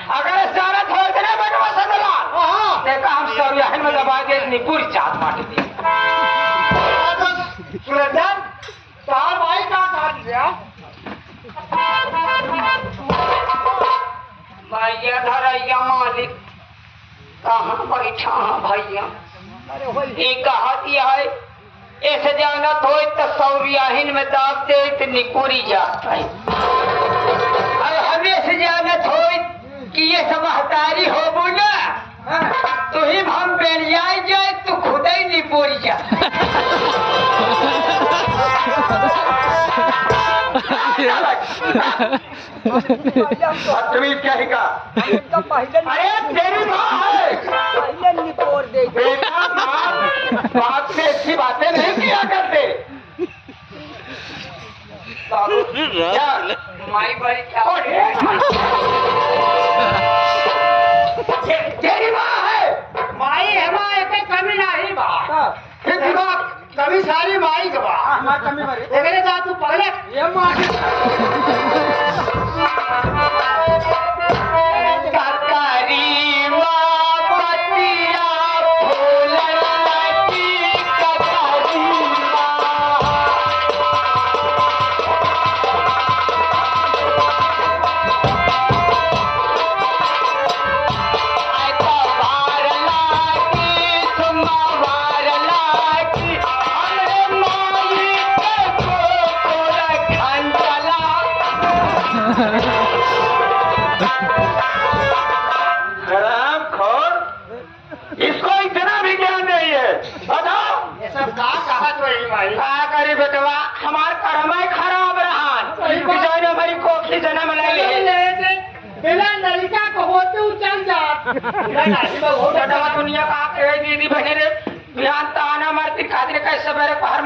अगर सारा थोड़ देने बटवा सदलाल देखा हम सब यहाँ में दबा दे इतनी पूरी चाट मार दी सुरेंद्र साल भाई का काट दिया भैया धरैया मालिक कहाँ बैठा है भैया ये कहा दिया है ऐसे जाना हो तो सौरियाहीन में दाब दे इतनी पूरी जाता है और हमें से जानत हो कि ये समझदारी हो बोला तो ही हम बेरियाई जाए तो खुद ही नहीं पूरी जा तुम्हें क्या ही कहा अरे तेरी माँ है बेटा माँ बात में अच्छी बातें नहीं किया करते क्या माई बड़ी क्या तेरी माँ है माई है माँ एक कमी नहीं बात फिर दिमाग कभी सारी माई गवा देखने जा तू पहले ये माँ सरकारी माँ पतिया फूलन की कटारी हराम खोर इसको इतना भी ज्ञान नहीं है बताओ ये सब कहा तो ही भाई क्या करी बेटवा हमार कर्म खराब रहा जाने हमारी कोखी जन्म ले बिना लड़का को होते चल जा दुनिया का दीदी बहने रे ध्यान ताना मारती खातिर कैसे मेरे को हर